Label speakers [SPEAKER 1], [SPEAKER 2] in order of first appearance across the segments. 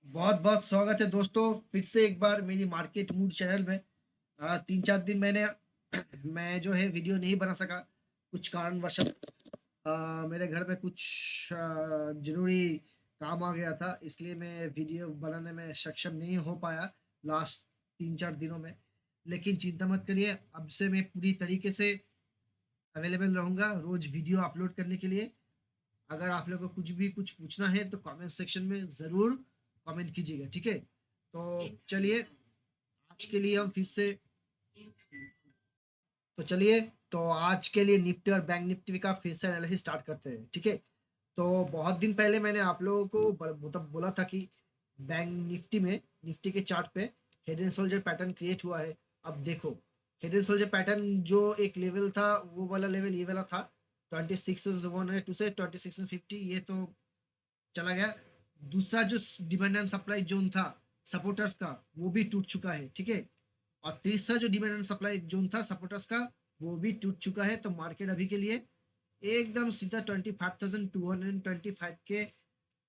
[SPEAKER 1] बहुत बहुत स्वागत है दोस्तों, फिर से एक बार मेरी मार्केट मूड चैनल में। 3-4 दिन मैंने मैं जो है वीडियो नहीं बना सका, कुछ कारणवश। मेरे घर में कुछ जरूरी काम आ गया था, इसलिए मैं वीडियो बनाने में सक्षम नहीं हो पाया लास्ट 3-4 दिनों में। लेकिन चिंता मत करिए, अब से मैं पूरी तरीके से अवेलेबल रहूंगा रोज वीडियो अपलोड करने के लिए। अगर आप लोगों को कुछ पूछना है तो कमेंट सेक्शन में ज़रूर कमेंट कीजिएगा, ठीक है। तो चलिए, आज के लिए हम फिर से तो चलिए तो आज के लिए निफ्टी और बैंक निफ्टी का फिर से एनालिसिस स्टार्ट करते हैं, ठीक है। तो बहुत दिन पहले मैंने आप लोगों को मतलब बोला था कि बैंक निफ्टी में, निफ्टी के चार्ट पे head and shoulder pattern create हुआ है। अब देखो, हेड एंड शोल्डर पैटर्न जो एक लेवल था, वो वाला लेवल ये वाला था 26,102 से 26,50, ये तो चला गया। दूसरा जो डिमांड एंड सप्लाई जोन था सपोर्टर्स का, वो भी टूट चुका है, ठीक है। और तीसरा जो डिमांड एंड सप्लाई जोन था सपोर्टर्स का, वो भी टूट चुका है। तो मार्केट अभी के लिए एकदम सीधा 25,225 के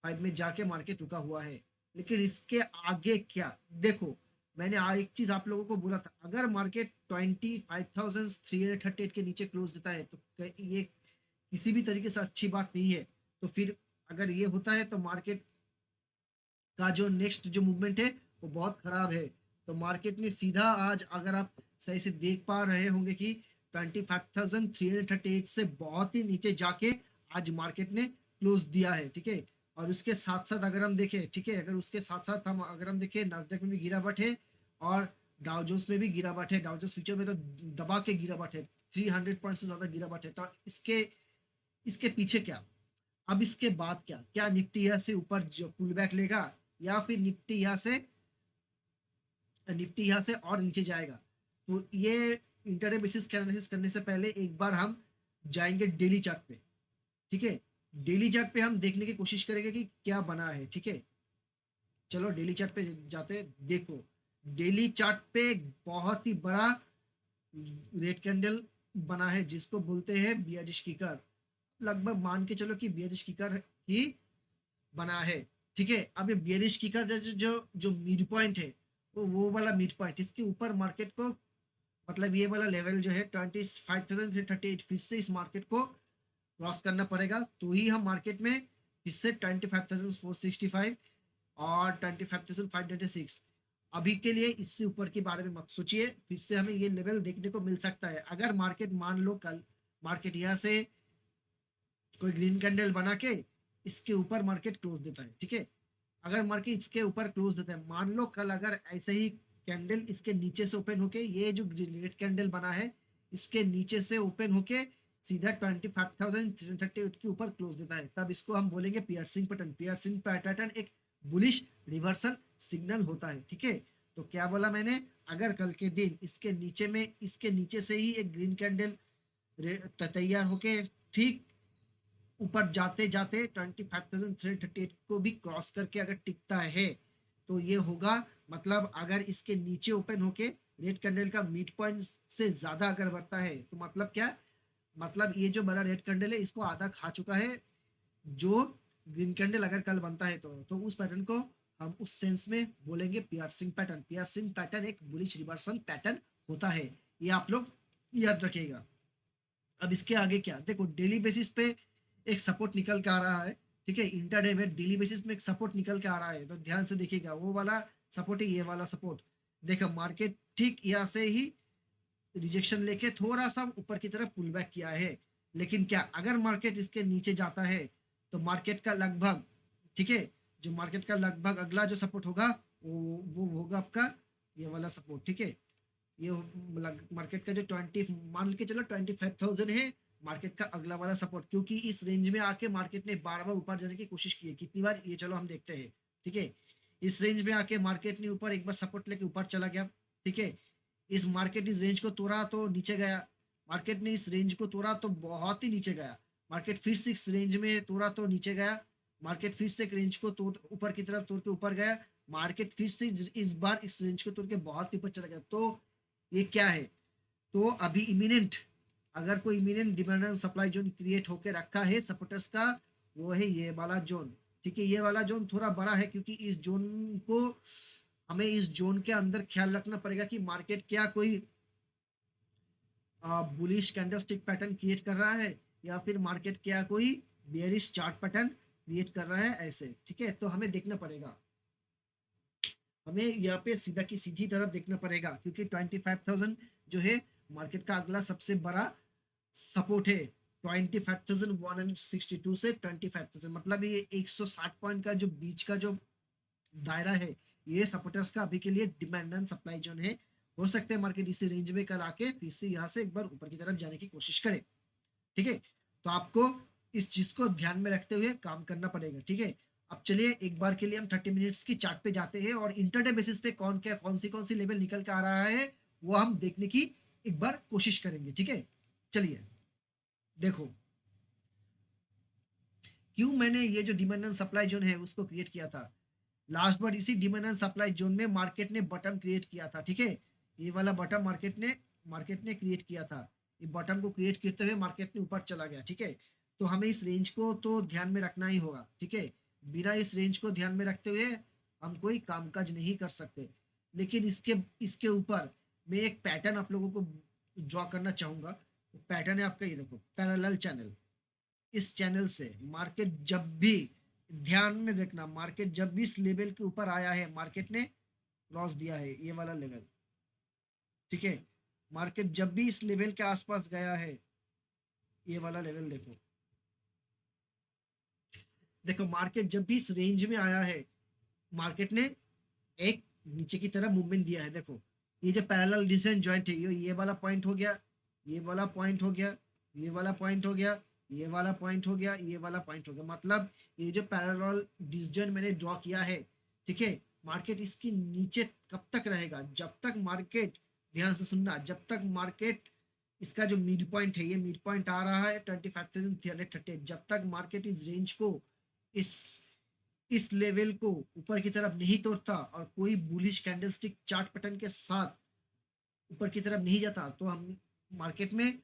[SPEAKER 1] फाइव में जाके मार्केट रुका हुआ है। लेकिन इसके आगे क्या, देखो, मैंने एक चीज आप लोगों को बोला था, अगर मार्केट 25,338 के नीचे क्लोज देता है तो ये किसी भी तरीके से अच्छी बात नहीं है। तो फिर अगर ये होता है तो मार्केट का जो नेक्स्ट जो मूवमेंट है वो बहुत खराब है। तो मार्केट ने सीधा आज, अगर आप सही से देख पा रहे होंगे कि 25,338 से बहुत ही नीचे जाके आज मार्केट ने क्लोज दिया है, ठीक है। और उसके साथ साथ अगर हम देखें, ठीक है, अगर उसके साथ साथ हम अगर हम देखें, नास्डैक में भी गिरावट है और डाउ जोन्स में भी गिरावट है। डाउ जोन्स फ्यूचर में तो दबा के गिरावट है, 300 पॉइंट से ज्यादा गिरावट है। तो इसके इसके पीछे क्या, अब इसके बाद क्या, क्या निफ्टी यहाँ से ऊपर जो पुल बैक लेगा, या फिर निफ्टी यहाँ से और नीचे जाएगा। तो ये इंटरडे बेसिस का एनालिसिस करने से पहले एक बार हम जाएंगे डेली चार्ट पे, ठीक है। डेली चार्ट पे हम देखने की कोशिश करेंगे कि क्या बना है, ठीक है। चलो डेली चार्ट पे जाते हैं। देखो, डेली चार्ट पे एक बहुत ही बड़ा रेड कैंडल बना है, जिसको बोलते हैं बियरिश किकर। लगभग मान के चलो कि बियरिश किकर ही बना है, ठीक है। अब ये बियरिश किकर जो जो जो मिड पॉइंट है, वो वाला मिड पॉइंट, इसके ऊपर मार्केट को, मतलब ये वाला लेवल जो है 25,338, फिर से इस मार्केट को क्रॉस करना पड़ेगा, तो ही हम मार्केट में फिर से 25,465 और 25,596। अभी के लिए इससे ऊपर के बारे में मत सोचिए, फिर से हमें ये लेवल देखने को मिल सकता है। अगर मार्केट, मान लो कल मार्केट यहाँ से कोई ग्रीन कैंडल बना के इसके ऊपर मार्केट क्लोज देता है, ठीक है। अगर मार्केट इसके ऊपर क्लोज देता है, मान लो कल अगर ऐसे ही कैंडल इसके नीचे से ओपन होके, ये जो रेड कैंडल बना है इसके नीचे से ओपन होके सीधा 25,338 के ऊपर क्लोज देता है, तब इसको हम बोलेंगे पियर्सिंग पैटर्न। पियर्सिंग पैटर्न एक बुलिश रिवर्सल सिग्नल होता है, ठीक है। तो क्या बोला मैंने, अगर कल के दिन इसके नीचे से ही एक ग्रीन कैंडल तैयार होके ठीक ऊपर जाते जाते 25,338 को भी क्रॉस करके अगर टिकता है, तो ये होगा, मतलब अगर इसके नीचे ओपन होके रेड कैंडल का मिड पॉइंट से ज्यादा अगर बढ़ता है, तो मतलब क्या, मतलब ये जो बड़ा रेड कैंडल है इसको आधा खा चुका है जो ग्रीन कैंडल अगर कल बनता है। तो उस पैटर्न को हम उस सेंस में बोलेंगे पियर्सिंग पैटर्न। पियर्सिंग पैटर्न एक बुलिश रिवर्सल पैटर्न होता है, ये आप लोग याद रखिएगा। अब इसके आगे क्या, देखो डेली बेसिस पे एक सपोर्ट निकल के आ रहा है, ठीक है। इंटरडे में डेली बेसिस में एक सपोर्ट निकल के आ रहा है, तो ध्यान से देखिएगा, वो वाला सपोर्ट है, ये वाला सपोर्ट। देखो मार्केट ठीक यहाँ से ही रिजेक्शन लेके थोड़ा सा ऊपर की तरफ पुल बैक किया है। लेकिन क्या, अगर मार्केट इसके नीचे जाता है तो मार्केट का लगभग, ठीक है, जो मार्केट का लगभग अगला जो सपोर्ट होगा वो होगा आपका ये वाला सपोर्ट, ठीक है। ये मार्केट का जो 20, मान के चलो 25,000 है मार्केट का अगला वाला सपोर्ट, क्योंकि इस रेंज में आके मार्केट ने बार बार ऊपर जाने की कोशिश की है। कितनी बार, ये चलो हम देखते हैं, ठीक है। इस रेंज में आके मार्केट ने ऊपर एक बार सपोर्ट लेके ऊपर चला गया, ठीक है। इस मार्केट इस रेंज को तोड़ा तो नीचे गया, मार्केट ने इस रेंज को तोड़ा तो बहुत ही नीचे गया, मार्केट फिर से इस रेंज में तोड़ा तो नीचे गया, मार्केट फिर से एक रेंज को तोड़ ऊपर की तरफ तोड़ के ऊपर गया, मार्केट फिर से इस बार इस रेंज को तोड़ के बहुत ऊपर चला गया। तो ये क्या है, तो अभी इमिनेंट, अगर कोई imminent demand and supply zone create होकर रखा है सपोर्टर्स का, वो है ये वाला जोन, ठीक है। ये वाला जोन थोड़ा बड़ा है क्योंकि इस जोन को हमें इस जोन के अंदर ख्याल रखना पड़ेगा कि मार्केट क्या कोई बुलिश कैंडलस्टिक पैटर्न क्रिएट कर रहा है या फिर मार्केट क्या कोई बेयरिश चार्ट पैटर्न क्रिएट कर रहा है ऐसे, ठीक है। तो हमें देखना पड़ेगा, हमें यहाँ पे सीधा की सीधी तरफ देखना पड़ेगा क्योंकि 25,000 जो है मार्केट का अगला सबसे बड़ा सपोर्ट है। 25,162 से 25,000 मतलब ये 160 पॉइंट का जो बीच का जो दायरा है, ये सपोर्टर्स का अभी के लिए डिमांड एंड सप्लाई जोन है। हो सकता है मार्केट इसी रेंज में कल आके फिर से यहाँ से एक बार ऊपर की तरफ जाने की कोशिश करे, ठीक है। तो आपको इस चीज को ध्यान में रखते हुए काम करना पड़ेगा, ठीक है। अब चलिए एक बार के लिए हम 30 मिनट्स की चार्ट पे जाते हैं और इंटरडे बेसिस पे कौन सी लेवल निकल के आ रहा है वो हम देखने की एक बार कोशिश करेंगे, ठीक है। चलिए देखो, क्यों मैंने ये जो डिमांड एंड सप्लाई जोन है उसको क्रिएट किया था। लास्ट बार इसी डिमांड एंड सप्लाई जोन में मार्केट ने बटन क्रिएट किया था, ठीक है। ये वाला बटन मार्केट ने क्रिएट किया था। ये बटन को क्रिएट करते हुए मार्केट ने ऊपर चला गया, ठीक है। तो हमें इस रेंज को तो ध्यान में रखना ही होगा, ठीक है। बिना इस रेंज को ध्यान में रखते हुए हम कोई कामकाज नहीं कर सकते। लेकिन इसके इसके ऊपर मैं एक पैटर्न आप लोगों को ड्रॉ करना चाहूंगा। पैटर्न है आपका, ये देखो, पैरेलल चैनल। इस चैनल से मार्केट जब भी, ध्यान में रखना, मार्केट जब भी इस लेवल के ऊपर आया है मार्केट ने क्रॉस दिया है ये वाला लेवल, ठीक है। मार्केट जब भी इस लेवल के आसपास गया है, ये वाला लेवल देखो, देखो मार्केट जब भी इस रेंज में आया है मार्केट ने एक नीचे की तरफ मूवमेंट दिया है। देखो ये जो पैरेलल डिसेंट जॉइंट है, ये वाला पॉइंट हो गया, ये वाला पॉइंट हो गया, ये वाला पॉइंट हो गया, ये वाला पॉइंट हो गया, ये वाला पॉइंट हो गया। मतलब ये जो पैरेलल डिसजॉइंट मैंने ड्रॉ किया है, ठीक है। मार्केट इसकी नीचे कब तक रहेगा, जब तक मार्केट, ध्यान से सुनना, जब तक मार्केट इसका जो मिड पॉइंट है, ये मिड पॉइंट आ रहा है 25,330, जब तक मार्केट इस रेंज को, इस इस लेवल को ऊपर की तरफ नहीं तोड़ता और कोई बुलिश कैंडलस्टिक चार्ट पैटर्न के साथ ऊपर की तरफ नहीं जाता, तो हम मार्केट में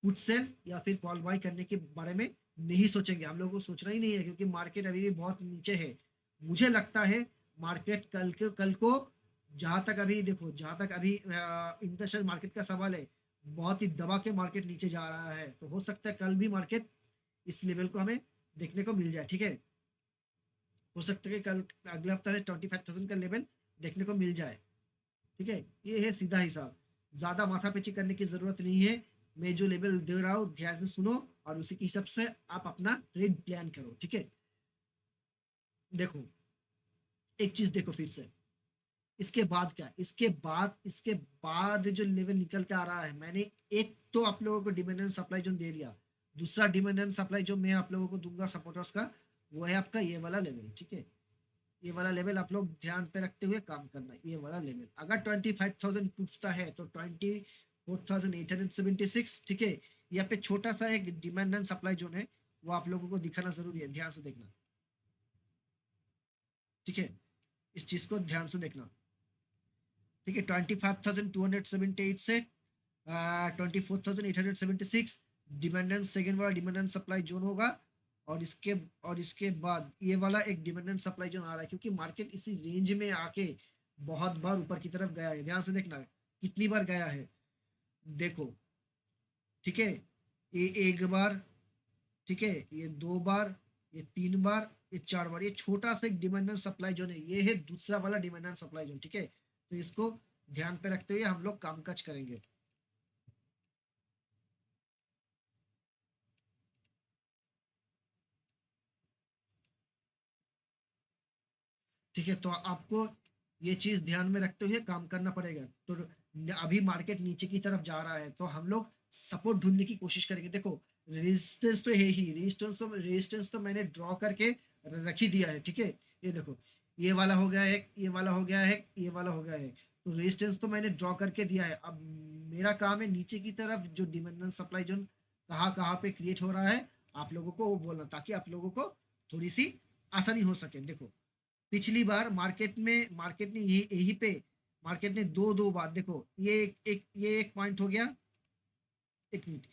[SPEAKER 1] पुट सेल या फिर कॉल बाय करने के बारे में नहीं सोचेंगे। हम लोगों को सोचना ही नहीं है क्योंकि मार्केट अभी भी बहुत नीचे है। मुझे लगता है मार्केट कल को जहां तक अभी देखो, जहां तक अभी इंटरनेशनल मार्केट का सवाल है, बहुत ही दबा के मार्केट नीचे जा रहा है। तो हो सकता है कल भी मार्केट इस लेवल को हमें देखने को मिल जाए, ठीक है। हो सकता है कि कल अगले हफ्ते में 25,000 का लेवल देखने को मिल जाए, ठीक है। ये है सीधा हिसाब, ज्यादा माथापच्ची करने की जरूरत नहीं है। मैं जो लेवल दे रहा हूँ ध्यान से सुनो और उसी के हिसाब से आप अपना ट्रेड प्लान करो, ठीक है। देखो एक चीज देखो फिर से, इसके बाद क्या, इसके बाद जो लेवल निकल के आ रहा है, मैंने एक तो आप लोगों को डिमांड एंड सप्लाई जोन दे दिया। दूसरा डिमांड एंड सप्लाई जो मैं आप लोगों को दूंगा सपोर्टर्स का, वो है आपका ये वाला लेवल, ठीक है। ये वाला लेवल आप लोग ध्यान पे रखते हुए काम करना। ये वाला लेवल अगर 25,000 टूटता है तो 24,876, ठीक है। यहाँ पे छोटा सा एक डिमांड एंड सप्लाई जोन है, वो आप लोगों को दिखाना जरूरी है, ध्यान से देखना, ठीक है। इस चीज को ध्यान से देखना, ठीक है। 25,278 से 24,876 डिमांड एंड सेकेंड वाला डिमांड एंड सप्लाई जोन होगा। और इसके बाद ये वाला एक डिमांड एंड सप्लाई जोन आ रहा है क्योंकि मार्केट इसी रेंज में आके बहुत बार ऊपर की तरफ गया है। ध्यान से देखना कितनी बार गया है, देखो, ठीक है। ये एक बार, ठीक है, ये दो बार, ये तीन बार, ये चार बार। ये छोटा सा एक डिमांड एंड सप्लाई जोन है, ये है दूसरा वाला डिमांड एंड सप्लाई जोन, ठीक है। तो इसको ध्यान पे रखते हुए हम लोग कामकाज करेंगे, ठीक है। तो आपको ये चीज ध्यान में रखते हुए काम करना पड़ेगा। तो अभी मार्केट नीचे की तरफ जा रहा है तो हम लोग सपोर्ट ढूंढने की कोशिश करेंगे। देखो रेजिस्टेंस तो है ही, रेजिस्टेंस तो मैंने ड्रॉ करके रख ही दिया है, ठीक है। ये देखो, ये वाला हो गया है, ये वाला हो गया है, ये वाला हो गया है। तो रेजिस्टेंस तो मैंने ड्रॉ करके दिया है। अब मेरा काम है नीचे की तरफ जो डिमांड सप्लाई जोन कहाँ कहाँ पे क्रिएट हो रहा है आप लोगों को वो बोलना, ताकि आप लोगों को थोड़ी सी आसानी हो सके। देखो पिछली बार मार्केट ने यही पे मार्केट ने दो दो बार, देखो ये एक पॉइंट हो गया, एक मिनट,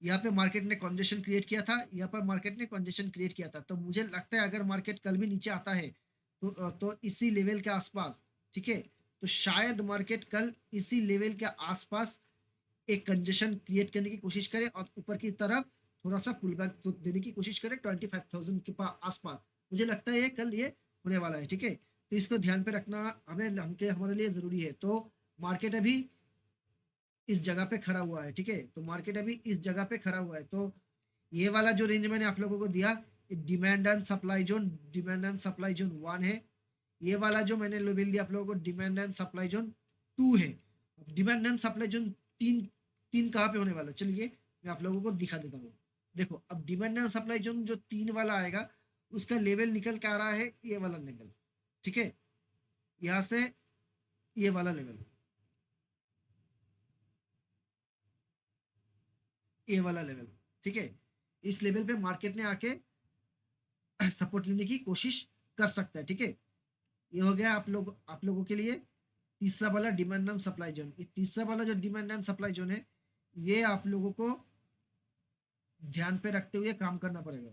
[SPEAKER 1] यहाँ पे मार्केट ने कंजेशन क्रिएट किया था, यहाँ पर मार्केट ने कंजेशन क्रिएट किया था। तो मुझे लगता है अगर मार्केट कल भी नीचे आता है तो इसी लेवल के आसपास, ठीक है, तो शायद मार्केट कल इसी लेवल के आसपास एक कंजेशन क्रिएट करने की कोशिश करे और ऊपर की तरफ थोड़ा सा पुल बैक देने की कोशिश करे 25,000 के आसपास। मुझे लगता है ये कल ये होने वाला है, ठीक है। तो इसको ध्यान पे रखना हमारे लिए जरूरी है। तो मार्केट अभी इस जगह पे खड़ा हुआ है, ठीक है, तो मार्केट अभी इस जगह पे खड़ा हुआ है। तो ये वाला जो रेंज मैंने आप लोगों को दिया, demand and supply zone, demand and supply zone 1 है। ये वाला जो मैंने लेवल दिया आप लोगों को, डिमांड एंड सप्लाई जोन 2 है। डिमांड एंड सप्लाई जोन 3, तीन कहाँ पे होने वाला है? चलिए मैं आप लोगों को दिखा देता हूँ। देखो अब डिमांड एंड सप्लाई जोन जो 3 वाला आएगा, उसका लेवल निकल के आ रहा है ये वाला लेवल, ठीक है, यहाँ से ये वाला लेवल, ये वाला लेवल, ठीक है। इस लेवल पे मार्केट ने आके सपोर्ट लेने की कोशिश कर सकता है, ठीक है। ये हो गया आप लोगों के लिए तीसरा वाला डिमांड एंड सप्लाई जोन। ये तीसरा वाला जो डिमांड एंड सप्लाई जोन है, ये आप लोगों को ध्यान पे रखते हुए काम करना पड़ेगा।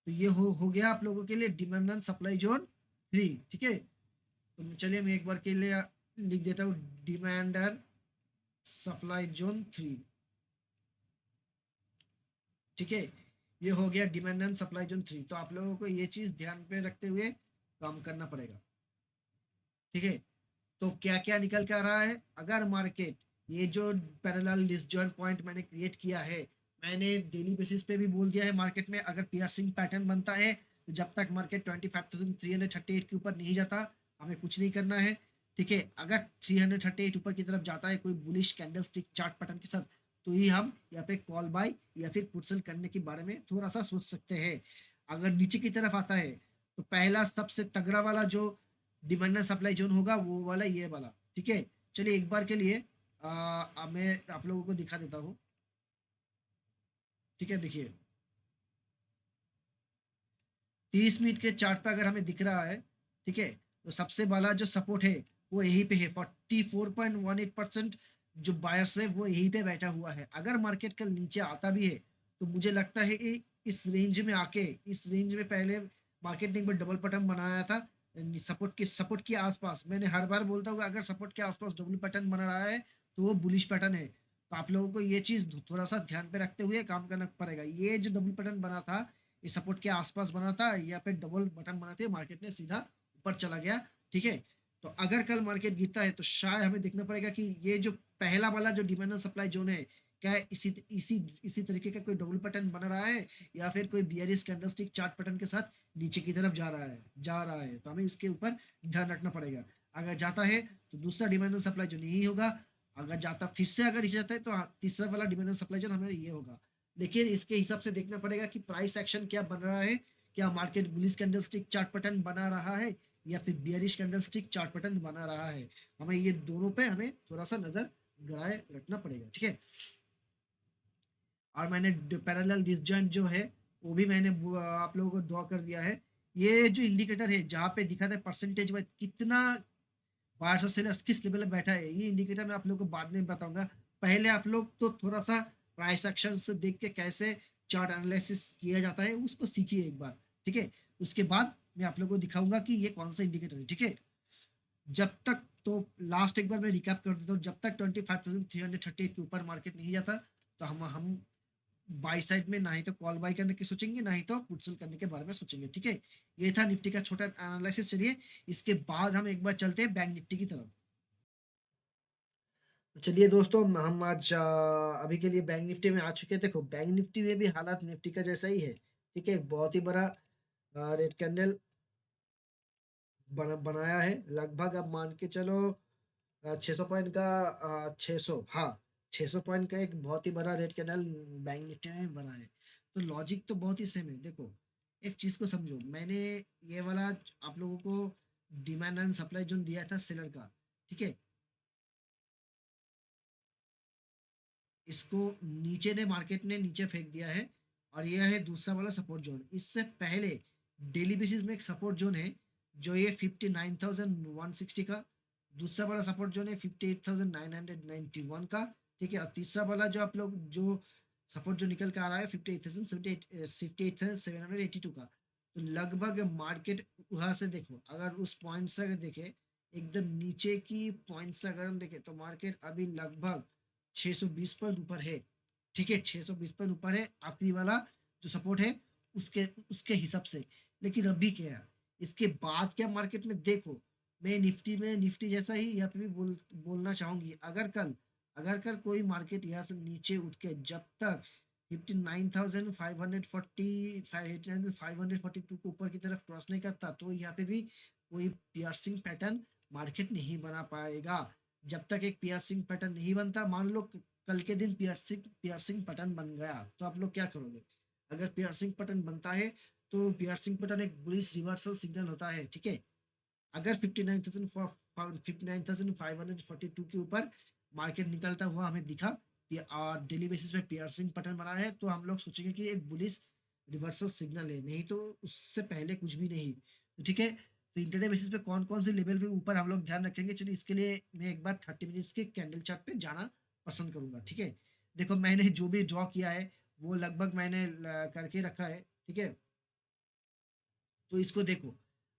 [SPEAKER 1] तो ये हो गया आप लोगों के लिए डिमांड एंड सप्लाई जोन 3, ठीक है। तो चलिए मैं एक बार के लिए लिख देता हूँ, डिमांड एंड सप्लाई जोन 3, ठीक है। ये हो गया डिमांड एंड सप्लाई जोन 3। तो आप लोगों को ये चीज ध्यान पे रखते हुए काम करना पड़ेगा, ठीक है। तो क्या क्या निकल के आ रहा है? अगर मार्केट ये जो पैरेलल डिसजॉइंट पॉइंट मैंने क्रिएट किया है, मैंने डेली बेसिस पे भी बोल दिया है, मार्केट में अगर पियर्सिंग पैटर्न बनता है तो जब तक मार्केट 25,338 के ऊपर नहीं जाता हमें कुछ नहीं करना है, ठीक है। अगर 338 ऊपर की तरफ जाता है कोई bullish candle stick chart pattern के साथ, तो ही हम यहाँ पे कॉल बाय या फिर पुट सेल करने के बारे में थोड़ा सा सोच सकते हैं। अगर नीचे की तरफ आता है तो पहला सबसे तगड़ा वाला जो डिमांड एंड सप्लाई जोन होगा वो वाला ये वाला, ठीक है। चलिए एक बार के लिए मैं आप लोगों को दिखा देता हूँ, ठीक है। देखिए 30 मिनट के चार्ट पे अगर हमें दिख रहा है, ठीक है, तो सबसे वाला जो सपोर्ट है वो यहीं पे है। 44.18% जो बायर्स है वो यहीं पे बैठा हुआ है। अगर मार्केट कल नीचे आता भी है तो मुझे लगता है कि इस रेंज में पहले मार्केट ने एक बार डबल बटन बनाया था सपोर्ट के आसपास। मैंने हर बार बोलता हूँ अगर सपोर्ट के आसपास डबल पैटर्न बना रहा है तो वो बुलिश पैटर्न है। तो आप लोगों को ये चीज थोड़ा सा ध्यान पे रखते हुए काम करना पड़ेगा। ये जो डबल पैटर्न बना था ये सपोर्ट के आसपास बना था या फिर डबल बटन बनाते मार्केट ने सीधा ऊपर चला गया, ठीक है। तो अगर कल मार्केट गिरता है तो शायद हमें देखना पड़ेगा कि ये जो पहला वाला जो डिमांड सप्लाई जोन है, क्या है इसी तरीके का कोई डबल पैटर्न बन रहा है या फिर कोई बियरिश कैंडलस्टिक चार्ट पैटर्न के साथ नीचे की तरफ जा रहा है। तो हमें इसके ऊपर ध्यान रखना पड़ेगा। अगर जाता है तो दूसरा डिमांड सप्लाई जोन यही होगा। अगर जाता फिर से अगर नीचे जाता है तो तीसरा वाला डिमांड सप्लाई जोन हमें ये होगा। लेकिन इसके हिसाब से देखना पड़ेगा कि प्राइस एक्शन क्या बन रहा है। क्या market bullish candlestick chart pattern बना रहा है या फिर बियरिश कैंडलस्टिक चार्ट पैटर्न बना रहा है। हमें ये दोनों पे हमें थोड़ा सा नजर गड़ाए रखना पड़ेगा, ठीक है। और मैंने पैरेलल डिसजॉइंट जो है वो भी मैंने आप लोगों को ड्रॉ कर दिया है। ये जो इंडिकेटर है जहाँ पे दिखाता है परसेंटेज वाइज कितना बायर्स और सेलर्स किस लेवल पे बैठा है, ये इंडिकेटर मैं आप लोगों को बाद में बताऊंगा। पहले आप लोग तो थोड़ा सा प्राइस एक्शन से देख के कैसे चार्ट एनालिसिस किया जाता है उसको सीखिए एक बार, ठीक है। उसके बाद मैं आप लोगों को दिखाऊंगा कि ये कौन सा इंडिकेटर है, ठीक है। जब तक तो लास्ट एक बार मैं रिकैप कर देता हूँ, जब तक 25,338 के ऊपर मार्केट नहीं जाता तो हम बाई साइड में ना ही तो कॉल बाई करने की सोचेंगे ना ही तो पुट सेल करने के बारे में सोचेंगे, ठीक है। ये था निफ्टी का छोटा एनालिसिस। चलिए इसके बाद हम एक बार चलते हैं बैंक निफ्टी की तरफ। तो चलिए दोस्तों हम आज अभी के लिए बैंक निफ्टी में आ चुके हैं। देखो बैंक निफ्टी में भी हालात निफ्टी का जैसा ही है, ठीक है। बहुत ही बड़ा रेड कैंडल बनाया है। लगभग अब मान के चलो 600 पॉइंट का 600, हाँ 600 पॉइंट का एक बहुत ही बड़ा रेड कैंडल बैंक निफ्टी में बना है। तो लॉजिक तो बहुत ही सेम है। देखो एक चीज को समझो, मैंने ये वाला आप लोगों को डिमांड एंड सप्लाई जोन दिया था सेलर का, ठीक है। इसको नीचे ने मार्केट ने नीचे फेंक दिया है और यह है दूसरा वाला सपोर्ट जोन। इससे पहले डेली बेसिस में एक सपोर्ट जोन है जो ये 59,160 का, दूसरा वाला सपोर्ट जोन है 58,991 का, ठीक है। और तीसरा वाला जो आप लोग जो सपोर्ट जो निकल के आ रहा है 58,782 का। तो लगभग मार्केट वहां से देखो, अगर उस पॉइंट से अगर देखे एकदम नीचे की पॉइंट से अगर हम देखें तो मार्केट अभी लगभग 620 पॉइंट ऊपर है, ठीक है। 620 पॉइंट ऊपर है आखिरी वाला जो सपोर्ट है उसके उसके हिसाब से। लेकिन अभी क्या है, इसके बाद क्या मार्केट में देखो, मैं निफ्टी जैसा ही यहाँ पे भी बोलना चाहूंगी। अगर कल कोई मार्केट यहाँ से नीचे उठ के जब तक 59,540 542 के ऊपर की तरफ क्रॉस नहीं करता तो यहाँ पे भी कोई पियर्सिंग पैटर्न मार्केट नहीं बना पाएगा। जब तक एक पियर्सिंग पैटर्न नहीं बनता, मान लो कल के दिन पियर्सिंग पैटर्न बन गया तो आप लोग क्या करोगे? अगर पियर्सिंग पैटर्न बनता है तो पियर्सिंग पैटर्न एक बुलिश रिवर्सल सिग्नल होता है, ठीक है। अगर 59,542 के ऊपर मार्केट निकलता हुआ हमें दिखा और डेली बेसिस पे पियर्सिंग पैटर्न बना है तो हम लोग सोचेंगे कि एक बुलिश रिवर्सल सिग्नल है, नहीं तो उससे पहले कुछ भी नहीं, तो ठीक है। तो इंटरडे बेसिस पे कौन कौन से लेवल पे ऊपर हम लोग ध्यान रखेंगे, चलिए इसके लिए मैं एक बार 30 मिनट्स के कैंडल चार्ट पे जाना पसंद करूंगा, ठीक है। देखो मैंने जो भी ड्रॉ किया है वो लगभग मैंने करके रखा है, ठीक है। तो इसको देखो,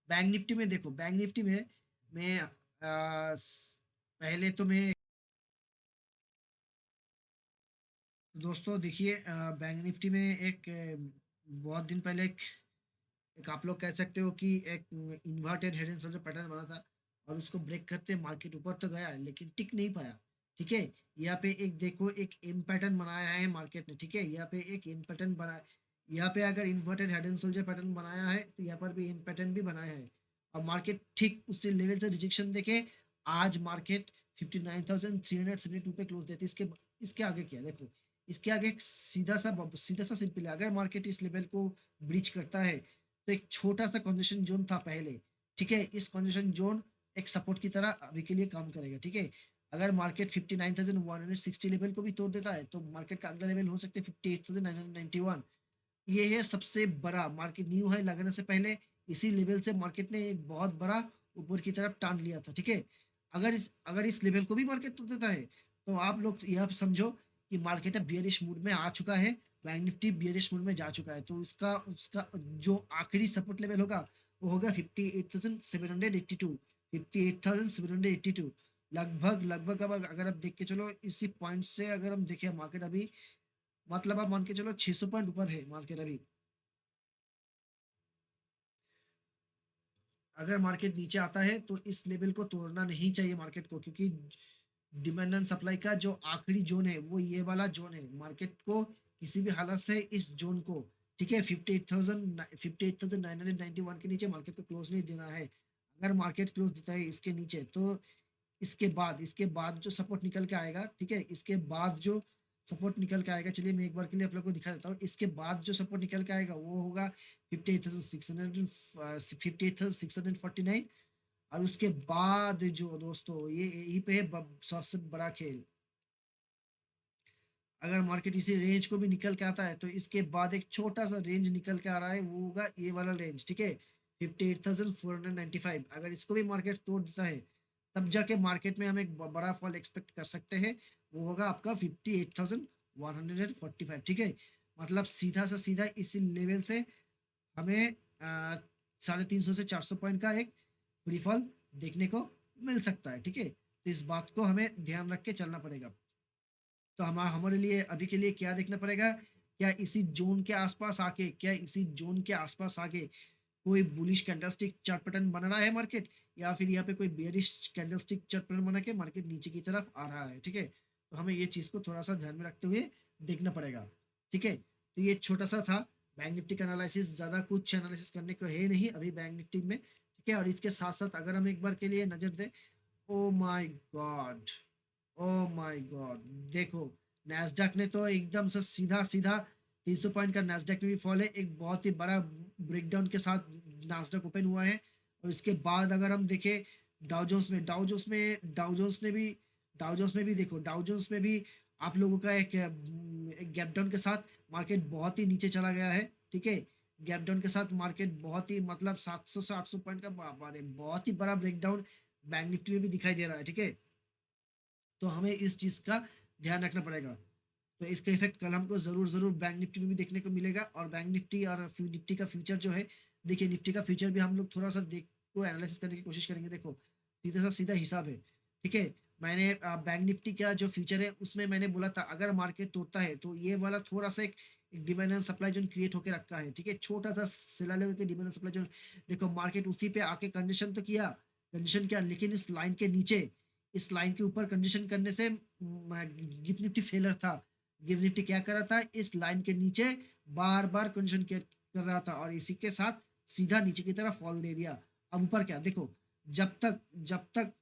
[SPEAKER 1] बैंक निफ्टी में देखो, बैंक निफ्टी में मैं पहले तो मैं दोस्तों देखिए बैंक निफ्टी में एक बहुत दिन पहले एक आप लोग कह सकते हो कि एक inverted head and shoulder pattern बना था और उसको ब्रेक करते मार्केट ऊपर तो गया लेकिन टिक नहीं पाया, ठीक है। यहाँ पे एक देखो एक एम पैटर्न बनाया है मार्केट ने, ठीक है। यहाँ पे एक एम पैटर्न बना, यहाँ पे अगर inverted head and shoulder pattern बनाया है तो यहाँ पर भी एम पैटर्न भी बनाया है। और मार्केट ठीक उसी लेवल से रिजेक्शन देखे आज मार्केट 59,372 पे क्लोज देती है। इसके आगे क्या देखो, इसके आगे एक सीधा सा सिंपल है, अगर मार्केट इस लेवल को ब्रीच करता है तो एक छोटा सा कंजेशन जोन था पहले, ठीक है। इस कंजेशन जोन एक सपोर्ट की तरह अभी के लिए काम करेगा, ठीक है। अगर मार्केट 59,160 लेवल को भी तोड़ देता है तो मार्केट का अगला लेवल हो सकता है 58,991। ये है सबसे बड़ा मार्केट न्यू हाई लगने से पहले इसी लेवल से मार्केट ने एक बहुत बड़ा ऊपर की तरफ टान लिया था, ठीक है। अगर इस लेवल को भी मार्केट तोड़ देता है तो आप लोग यह समझो कि मार्केट अब बियरिश मूड में आ चुका है, बैंक निफ्टी बियरिश मूड में जा चुका है। तो उसका उसका जो आखिरी सपोर्ट लेवल होगा वो होगा 58,782, 58,782। लगभग लगभग अब अगर आप देख के चलो इसी पॉइंट से अगर हम देखें मार्केट अभी, मतलब आप मान के चलो 600 पॉइंट ऊपर है मार्केट अभी। अगर मार्केट नीचे आता है तो इस लेवल को तोड़ना नहीं चाहिए मार्केट को, क्योंकि डिमांड एंड सप्लाई का जो आखिरी जोन है वो ये वाला जोन है। मार्केट को किसी भी हालत से इस जोन को, ठीक है, 58,991 के नीचे मार्केट को क्लोज नहीं देना है। अगर मार्केट क्लोज देता है इसके नीचे तो इसके बाद जो सपोर्ट निकल के आएगा, ठीक है, इसके बाद जो सपोर्ट निकल के आएगा, चलिए मैं एक बार के लिए आप लोग को दिखा देता हूँ। इसके बाद जो सपोर्ट निकल के आएगा वो होगा 58,649। और उसके बाद जो दोस्तों ये यही पे है सबसे बड़ा खेल। अगर मार्केट इसी रेंज को भी निकल के आता है तो इसके बाद एक छोटा सा रेंज निकल के आ रहा है वो होगा ये वाला रेंज, ठीक है, 58,495। अगर इसको भी मार्केट तोड़ देता है तब जाके मार्केट में हम एक बड़ा फॉल एक्सपेक्ट कर सकते हैं, वो होगा आपका 58,145, ठीक है। मतलब सीधा सा सीधा इसी लेवल से हमें 350 से 400 पॉइंट का एक फ्री फॉल देखने को मिल सकता है, ठीक है। तो इस बात को हमें ध्यान रख के चलना पड़ेगा। तो हमारे लिए अभी के लिए क्या देखना पड़ेगा, क्या इसी जोन के आसपास आके कोई बुलिश कैंडलस्टिक चार्ट पैटर्न बन रहा है मार्केट, या फिर यहाँ पे कोई बेयरिश कैंडलस्टिक चार्ट पैटर्न बना के मार्केट नीचे की तरफ आ रहा है, ठीक है। तो हमें ये चीज को थोड़ा सा ध्यान में रखते हुए देखना पड़ेगा, ठीक है। तो ये छोटा सा था बैंक निफ्टी का एनालिसिस, ज्यादा कुछ एनालिसिस करने को है नहीं अभी बैंक निफ्टी में, ठीक है। और इसके साथ साथ अगर हम एक बार के लिए नजर दें, oh my God, oh my God, देखो नैस्डैक ने तो एकदम से सीधा सीधा 300 पॉइंट का नैस्डैक में भी फॉल है, एक बहुत ही बड़ा ब्रेकडाउन के साथ नैस्डैक ओपन हुआ है। और इसके बाद अगर हम देखें डाउ जोन्स में भी देखो, डाउ जोन्स में भी आप लोगों का एक गैप डाउन के साथ मार्केट बहुत ही नीचे चला गया है, ठीक है। गैप डाउन के साथ मार्केट बहुत ही मतलब 700 से 800 पॉइंट का बहुत ही बड़ा ब्रेकडाउन बैंक निफ्टी में भी दिखाई दे रहा है, ठीक है। तो हमें इस चीज का ध्यान रखना पड़ेगा। तो इसका इफेक्ट कल हमको जरूर जरूर बैंक निफ्टी में भी देखने को मिलेगा। और बैंक निफ्टी और निफ्टी का फ्यूचर जो है, देखिए निफ्टी का फ्यूचर भी हम लोग थोड़ा सा देख को एनालिसिस करने की कोशिश करेंगे। देखो सीधा सा सीधा हिसाब है, ठीक है। मैंने बैंक निफ्टी का जो फ्यूचर है उसमें मैंने बोला था अगर मार्केट तोड़ता है तो ये वाला थोड़ा सा एक demand and supply zone create होकर रखा है, ठीक है। छोटा सा सेला लेवल के डिमांड एंड सप्लाई जोन। देखो मार्केट उसी पे आके कंडीशन तो किया, कंडीशन किया, लेकिन इस लाइन के नीचे, इस लाइन के ऊपर कंडीशन करने से गिफ्ट निफ्टी फेलर था। गिफ्ट निफ्टी क्या कर रहा था, इस लाइन के नीचे बार बार कंडीशन कर रहा था और इसी के साथ सीधा नीचे की तरफ फॉल दे दिया। अब ऊपर क्या देखो, जब तक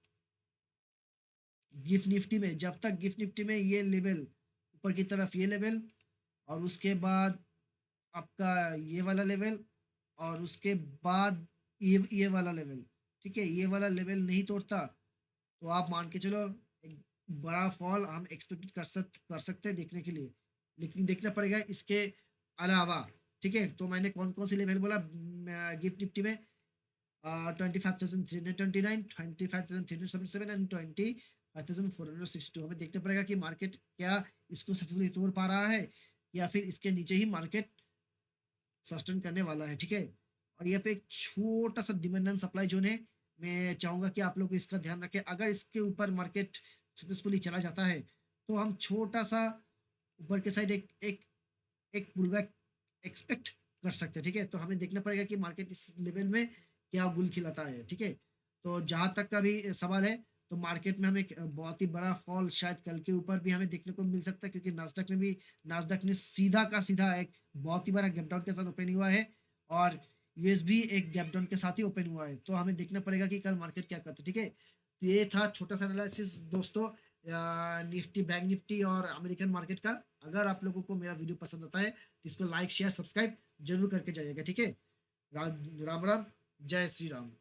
[SPEAKER 1] गिफ्ट निफ्टी में ये लेवल, ऊपर की तरफ ये लेवल, और उसके बाद आपका ये वाला लेवल, और उसके बाद ये वाला लेवल, ठीक है। ये वाला लेवल नहीं तोड़ता तो आप मान के चलो एक बड़ा फॉल हम एक्सपेक्ट कर सकते हैं देखने के लिए। लेकिन देखना पड़ेगा इसके अलावा, ठीक है। तो मैंने कौन कौन सी लेवल बोला गिफ्ट निफ्टी में, 25,329, 25,377 एंड 25,462। हमें देखना पड़ेगा कि मार्केट क्या इसको सक्सेसफुली तोड़ पा रहा है या फिर इसके नीचे ही मार्केट सस्टेन करने वाला है, ठीक है। और यहाँ पे एक छोटा सा डिमांड एंड सप्लाई जोन है। मैं चाहूंगा कि आप लोग इसका ध्यान रखें। अगर इसके ऊपर मार्केट सक्सेसफुली चला जाता है तो हम छोटा सा ऊपर के साइड एक एक एक पुल बैक एक्सपेक्ट कर सकते हैं, ठीक है। तो हमें देखना पड़ेगा कि मार्केट इस लेवल में क्या गुल खिलाता है, ठीक है। तो जहां तक का भी सवाल है, तो मार्केट में हमें एक बहुत ही बड़ा फॉल शायद कल के ऊपर भी हमें देखने को मिल सकता है, क्योंकि नास्डक ने सीधा का सीधा एक बहुत ही बड़ा गैप डाउन के साथ ओपन हुआ है, और यूएस भी एक गैप डाउन के साथ ही ओपन हुआ है। तो हमें देखना पड़ेगा कि कल मार्केट क्या करता है, ठीक है। तो ये था छोटा सा एनालिसिस दोस्तों, निफ्टी, बैंक निफ्टी और अमेरिकन मार्केट का। अगर आप लोगों को मेरा वीडियो पसंद आता है तो इसको लाइक शेयर सब्सक्राइब जरूर करके जाइएगा, ठीक है। राम राम, जय श्री राम।